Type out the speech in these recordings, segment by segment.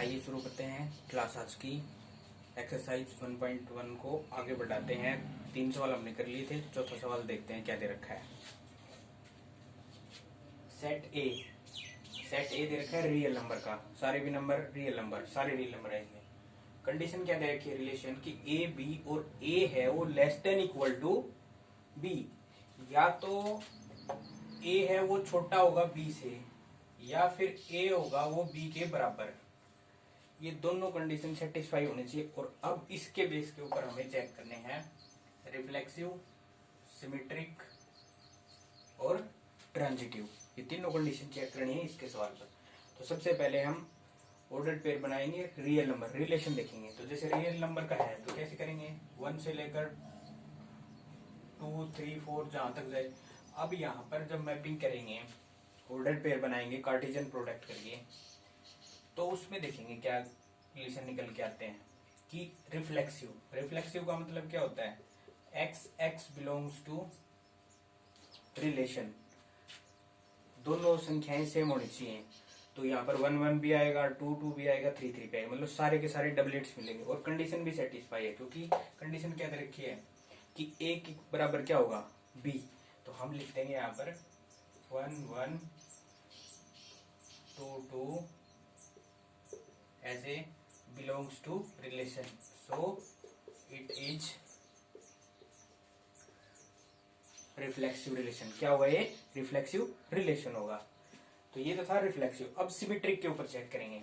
आइए शुरू करते हैं क्लास आज की। एक्सरसाइज 1.1 को आगे बढ़ाते हैं। 3 सवाल हमने कर लिए थे, चौथा सवाल देखते हैं क्या दे रखा है। सेट ए दे रखा है रियल नंबर का, सारे भी नंबर रियल नंबर, सारे रियल नंबर है इसमें। कंडीशन क्या दे रखी है रिलेशन की ए बी और ए है वो less than equal to B, या तो ए है वो छोटा होगा बी से या फिर ए होगा वो बी के बराबर। ये दोनों कंडीशन सेटिस्फाई होनी चाहिए। और अब इसके बेस के ऊपर हमें चेक करने हैं रिफ्लेक्सिव, सिमेट्रिक और ट्रांजिटिव। ये तीनों कंडीशन चेक करनी है इसके सवाल पर। तो सबसे पहले हम ऑर्डर्ड पेयर बनाएंगे, रियल नंबर रिलेशन देखेंगे। तो जैसे रियल नंबर का है तो कैसे करेंगे, 1 से लेकर 2, 3, 4 जहां तक जाए। अब यहाँ पर जब मैपिंग करेंगे, ऑर्डर्ड पेयर बनाएंगे कार्टेशियन प्रोडक्ट करिए, तो उसमें देखेंगे क्या रिलेशन निकल के आते हैं कि रिफ्लेक्सिव का मतलब क्या होता है, x बिलोंग्स टू रिलेशन, दोनों संख्याएं सेम होनी चाहिए। तो यहाँ पर 1 1 भी आएगा, 2 2 भी आएगा, 3 3 भी आएगा, मतलब सारे के सारे डबलेट्स मिलेंगे। और कंडीशन भी सेटिस्फाई है, क्योंकि कंडीशन क्या दे रखी है कि a के बराबर क्या होगा b। तो हम लिख देंगे यहाँ पर 1 1 2 2 as a belongs to relation, so it is reflexive relation. क्या होगा ये, रिफ्लेक्सिव रिलेशन होगा। तो ये तो था रिफ्लेक्सिव। अब सिमेट्रिक के ऊपर चेक करेंगे।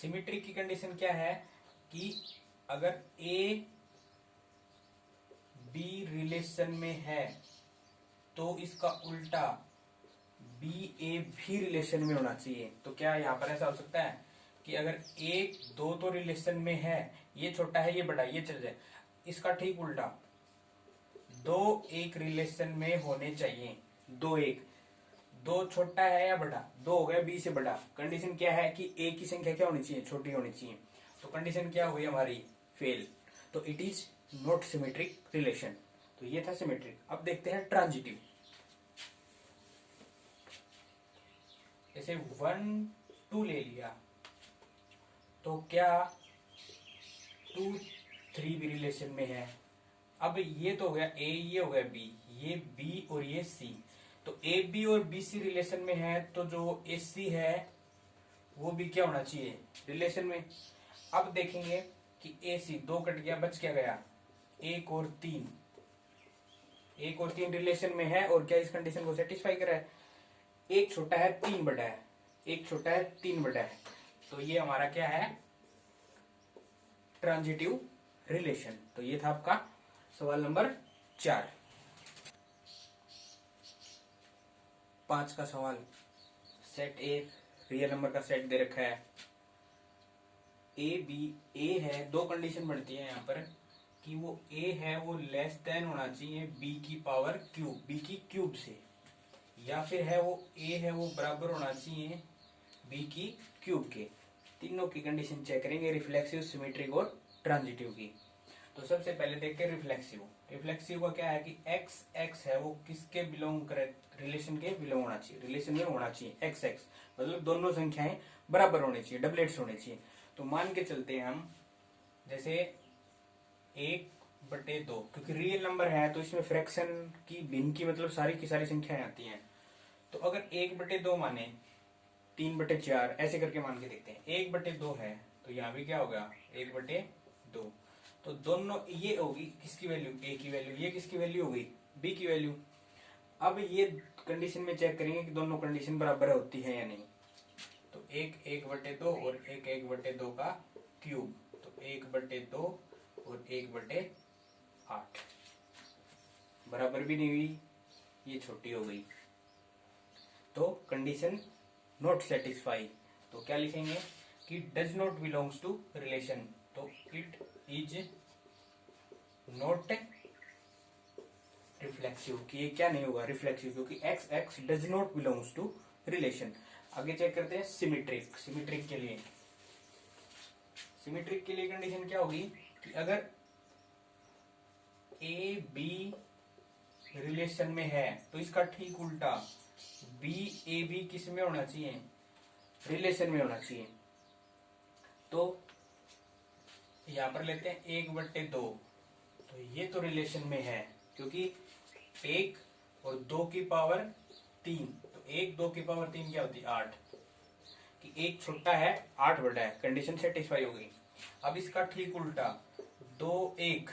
सिमेट्रिक की कंडीशन क्या है कि अगर ए बी रिलेशन में है तो इसका उल्टा बी ए भी रिलेशन में होना चाहिए। तो क्या यहाँ पर ऐसा हो सकता है कि अगर 1 2 तो रिलेशन में है, ये छोटा है ये बड़ा, ये चल जाए। इसका ठीक उल्टा 2 1 रिलेशन में होने चाहिए। 2 1, 2 छोटा है या बड़ा, 2 हो गया बी से बड़ा। कंडीशन क्या है कि ए की संख्या क्या होनी चाहिए, छोटी होनी चाहिए। तो कंडीशन क्या हुई हमारी, फेल। तो it is not symmetric relation. तो ये था सिमेट्रिक। अब देखते हैं ट्रांजिटिव। जैसे 1 2 ले लिया तो क्या 2 3 भी रिलेशन में है। अब ये तो हो गया ए, ये हो गया बी, ये बी और ये सी। तो ए बी और बी सी रिलेशन में है, तो जो ए सी है वो भी क्या होना चाहिए, रिलेशन में। अब देखेंगे कि ए सी 2 कट गया, बच क्या गया 1 और 3। 1 और 3 रिलेशन में है और क्या इस कंडीशन को सेटिस्फाई कर रहा है। 1 छोटा है 3 बड़ा है, 1 छोटा है 3 बड़ा है। तो ये हमारा क्या है, ट्रांजिटिव रिलेशन। तो ये था आपका सवाल नंबर 4। 5 का सवाल, सेट ए रियल नंबर का सेट दे रखा है, ए बी। ए है, दो कंडीशन बनती है यहाँ पर कि वो ए है वो लेस देन होना चाहिए बी की पावर क्यूब, बी की क्यूब से, या फिर है वो ए है वो बराबर होना चाहिए बी की क्यूब के। तीनों की कंडीशन चेक करेंगे, रिफ्लेक्सिव, सिमेट्रिक और ट्रांजिटिव की। तो सबसे पहले देखते हैं रिफ्लेक्सिव। रिफ्लेक्सिव का क्या है कि x है वो किसके बिलोंग करे, रिलेशन के बिलोंग होना चाहिए, रिलेशन में होना चाहिए। x मतलब दोनों संख्याएं बराबर होनी चाहिए, डबलेट्स होने चाहिए। तो मान के चलते हैं हम, जैसे 1/2, क्योंकि रियल नंबर है तो इसमें फ्रैक्शन की भिन्न की मतलब सारी की सारी संख्याएं आती हैं। तो अगर 1/2 माने 3/4 ऐसे करके मान के देखते हैं। 1/2 है तो यहाँ भी क्या होगा 1/2। तो दोनों ये होगी किसकी वैल्यू, ए की वैल्यू, ये किसकी वैल्यू होगी बी की वैल्यू। अब ये कंडीशन में चेक करेंगे कि दोनों कंडीशन बराबर होती है या नहीं। तो 1/2 और 1/2 का क्यूब, तो 1/2 और 1/8 बराबर भी नहीं हुई, ये छोटी हो गई। तो कंडीशन नॉट सेटिस्फाई। तो क्या लिखेंगे कि does not belongs to relation. तो इट इज नॉट रिफ्लेक्सिव, कि ये क्या नहीं होगा रिफ्लेक्सिव, क्योंकि x does not belongs to relation. आगे चेक करते हैं सिमेट्रिक। सिमेट्रिक के लिए कंडीशन क्या होगी कि अगर ए बी रिलेशन में है तो इसका ठीक उल्टा बी ए बी किस में होना चाहिए, रिलेशन में होना चाहिए। तो यहां पर लेते हैं 1/2, तो ये तो रिलेशन में है क्योंकि 1 और 2 की पावर 3, तो 1 2 की पावर 3 क्या होती है 8, कि 1 छोटा है 8 बड़ा है, कंडीशन सेटिस्फाई हो गई। अब इसका ठीक उल्टा 2 1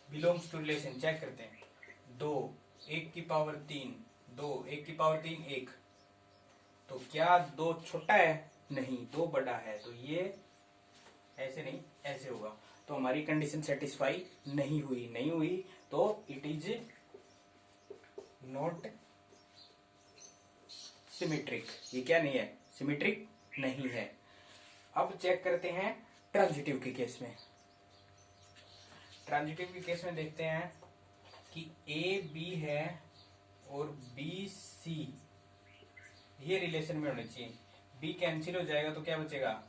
बिलोंग्स टू रिलेशन, चेक करते हैं। 2 1 की पावर 3, 2 1 की पावर 3 1, तो क्या 2 छोटा है? नहीं, 2 बड़ा है, तो ये ऐसे नहीं ऐसे होगा। तो हमारी कंडीशन सेटिस्फाई नहीं हुई, तो इट इज नॉट सिमेट्रिक। ये क्या नहीं है? सिमेट्रिक नहीं है। अब चेक करते हैं ट्रांजिटिव के केस में। ट्रांजिटिव के केस में देखते हैं कि ए बी है और बी सी ये रिलेशन में होने चाहिए। बी कैंसिल हो जाएगा तो क्या बचेगा?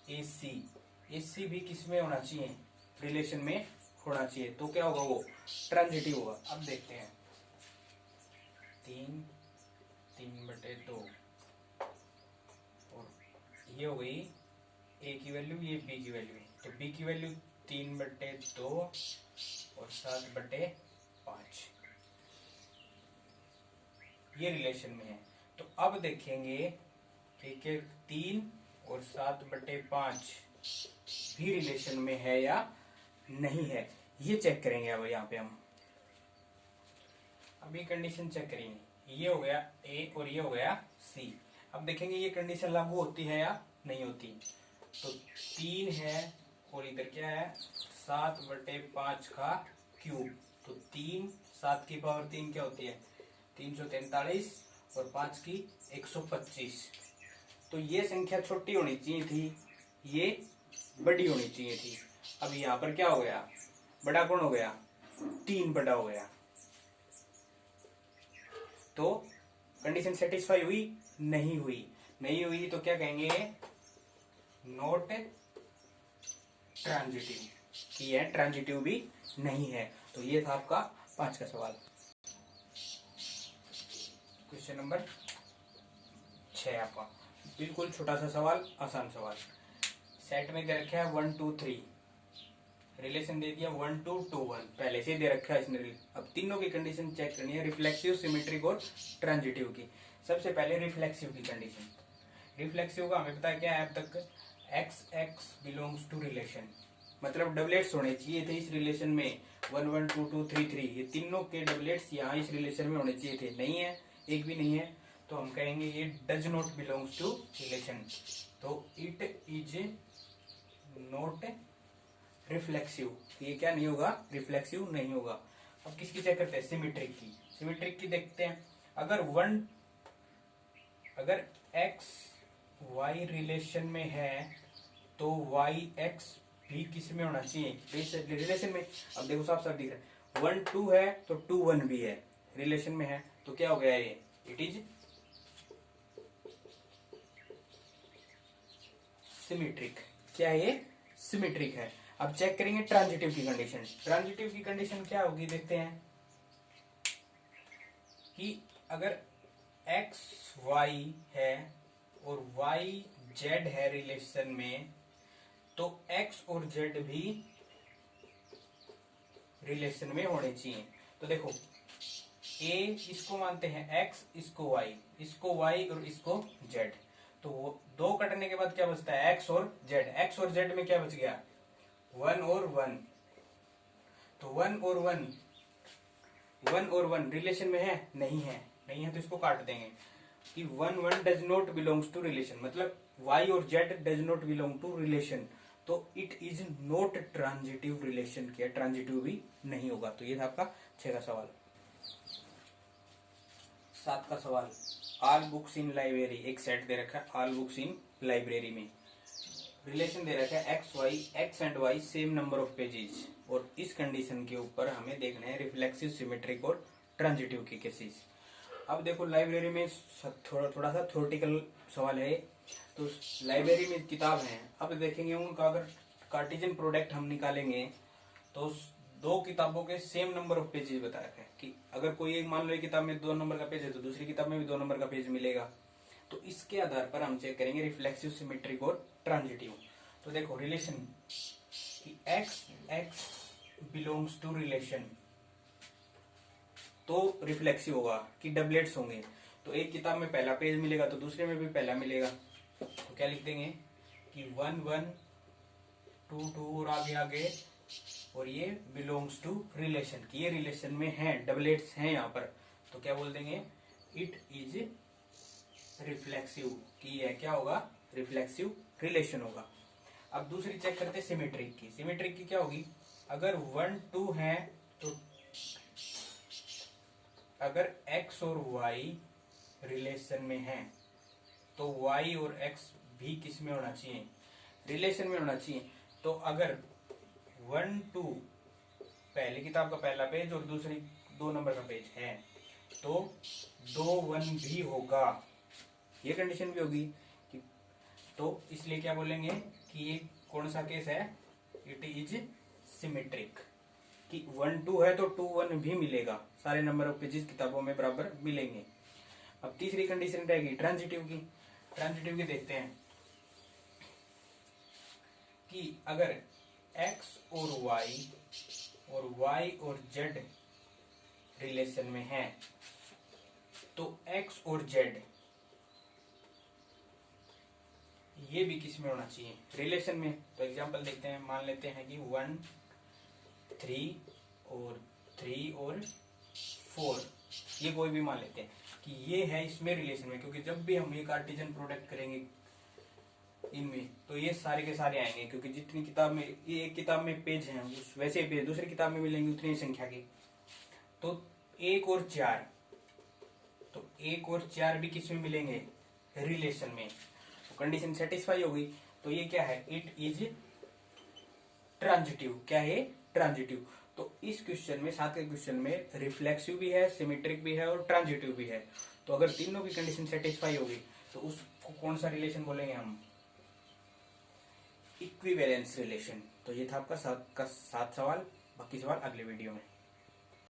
ए सी भी किस में होना चाहिए? रिलेशन में होना चाहिए। तो क्या होगा? वो ट्रांजिटिव होगा। अब देखते हैं 3/2 और ये हो गई ए की वैल्यू, ये बी की वैल्यू। तो बी की वैल्यू 3/2 और 7/5 ये रिलेशन में है। तो अब देखेंगे कि 3 और 7/5 भी रिलेशन में है या नहीं है, ये चेक करेंगे। अब यहाँ पे हम अभी कंडीशन चेक करेंगे। ये हो गया ए और ये हो गया सी। अब देखेंगे ये कंडीशन लागू होती है या नहीं होती। तो 3 है और इधर क्या है 7/5 का क्यूब। तो 3 7 की पावर 3 क्या होती है? 343 और 5 की 125। तो ये संख्या छोटी होनी चाहिए थी, ये बड़ी होनी चाहिए थी। अब यहाँ पर क्या हो गया? बड़ा कौन हो गया? 3 बड़ा हो गया। तो कंडीशन सेटिस्फाई हुई? नहीं हुई तो क्या कहेंगे? नॉट ट्रांजिटिव, कि यह ट्रांजिटिव भी नहीं है। तो ये था आपका 5 का सवाल। क्वेश्चन नंबर 6 आपका बिल्कुल छोटा सा सवाल, आसान सवाल। सेट में दे रखा है 1 2 3, रिलेशन दे दिया 1 2 2 1, पहले से दे रखा है इसने। अब तीनों की कंडीशन चेक करनी है, रिफ्लेक्सिव, सिमेट्रिक और ट्रांजिटिव की। सबसे पहले रिफ्लेक्सिव की कंडीशन। रिफ्लेक्सिव का हमें पता है क्या है अब तक? X X belongs to relation, मतलब डबलेट्स होने चाहिए थे इस रिलेशन में। 1 1 2 2 3 3 ये तीनों के डबलेट्स यहाँ इस रिलेशन में होने चाहिए थे, नहीं है, एक भी नहीं है। तो हम कहेंगे ये does not belongs to relation. तो इट इज नॉट रिफ्लेक्सिव, ये क्या नहीं होगा? रिफ्लेक्सिव नहीं होगा। अब किसकी चेक करते हैं? सिमेट्रिक की। सिमेट्रिक की देखते हैं। अगर एक्स वाई रिलेशन में है तो वाई एक्स भी किस में होना चाहिए? रिलेशन में। अब देखो साफ साफ दिख रहा है 1 2 है तो 2 1 भी है, रिलेशन में है। तो क्या हो गया ये? It is symmetric. क्या है ये? सिमेट्रिक है। अब चेक करेंगे ट्रांजिटिव की कंडीशन। ट्रांजिटिव की कंडीशन क्या होगी देखते हैं कि अगर एक्स वाई है और वाई जेड है रिलेशन में, तो एक्स और जेड भी रिलेशन में होने चाहिए। तो देखो ए इसको मानते हैं एक्स, इसको वाई और इसको जेड। तो वो दो कटने के बाद क्या बचता है? एक्स और जेड। एक्स और जेड में क्या बच गया? 1 और 1। तो 1 और 1 रिलेशन में है? नहीं है तो इसको काट देंगे कि 1 1 does not belongs to relation, मतलब y और z does not belong to relation. तो it is not transitive relation. क्या? ट्रांजिटिव भी नहीं होगा। तो ये था आपका 6 का सवाल। 7 का सवाल, ऑल बुक्स इन लाइब्रेरी। एक सेट दे रखा है ऑल बुक्स इन लाइब्रेरी में, रिलेशन दे रखा है X and Y same number of pages, और इस कंडीशन के ऊपर हमें देखना है रिफ्लेक्सिव, सिमेट्रिक और ट्रांजिटिव के केसेस। अब देखो लाइब्रेरी में थोड़ा सा थ्योरेटिकल सवाल है। तो लाइब्रेरी में किताब है, अब देखेंगे उनका अगर कार्टेशियन प्रोडक्ट हम निकालेंगे तो दो किताबों के सेम नंबर ऑफ पेजेस बता रखा है कि अगर कोई एक मान लो एक किताब में 2 नंबर का पेज है तो दूसरी किताब में भी 2 नंबर का पेज मिलेगा। तो इसके आधार पर हम चेक करेंगे रिफ्लेक्सिव, सिमेट्रिक और ट्रांजिटिव। तो देखो रिलेशन कि X X belongs to relation, तो रिफ्लेक्सिव होगा कि डबलेट्स होंगे। तो एक किताब में पहला पेज मिलेगा तो दूसरे में भी पहला मिलेगा, तो क्या लिख देंगे कि 1 1 2 2 और आगे आगे, और ये बिलोंग्स टू रिलेशन कि ये रिलेशन में है, डबलेट्स हैं यहाँ पर, तो क्या बोल देंगे इट इज रिफ्लेक्सिव कि यह क्या होगा, रिफ्लेक्सिव रिलेशन होगा। अब दूसरी चेक करते हैं सिमेट्रिक की। सिमेट्रिक की क्या होगी, अगर 1 2 है तो अगर x और y रिलेशन में है तो y और x भी किस में होना चाहिए, रिलेशन में होना चाहिए। तो अगर 1 2 पहली किताब का पहला पेज और दूसरी 2 नंबर का पेज है तो 2 1 भी होगा, ये कंडीशन भी होगी कि, तो इसलिए क्या बोलेंगे कि ये कौन सा केस है, इट इज सिमेट्रिक कि 1 2 है तो 2 1 भी मिलेगा, सारे नंबर ऑफ पेजेस किताबों में बराबर मिलेंगे। अब तीसरी कंडीशन रहेगी ट्रांजिटिव की। ट्रांजिटिव की देखते हैं कि अगर x और y और z रिलेशन में है तो x और z ये भी किस में होना चाहिए, रिलेशन में। तो एग्जांपल देखते हैं, मान लेते हैं कि 1 3 और 3 और 4, ये कोई भी मान लेते हैं कि ये है इसमें रिलेशन में, क्योंकि जब भी हम ये कार्टेशियन प्रोडक्ट करेंगे इनमें तो ये सारे के सारे आएंगे, क्योंकि जितनी किताब में ये एक किताब में पेज हैं वैसे पेज दूसरी किताब में मिलेंगे उतनी संख्या के। तो 1 और 4, तो 1 और 4 भी किस में मिलेंगे, रिलेशन में। तो कंडीशन सेटिस्फाई होगी, तो ये क्या है, इट इज ट्रांजिटिव। क्या है, ट्रांजिटिव। तो इस क्वेश्चन में, साथ के क्वेश्चन में रिफ्लेक्सिव भी है, सिमेट्रिक भी है और ट्रांजिटिव भी है। तो अगर तीनों की कंडीशन सेटिस्फाई होगी तो उसको कौन सा रिलेशन बोलेंगे हम, इक्विवेलेंस रिलेशन। तो ये था आपका 7 सवाल। बाकी सवाल अगले वीडियो में।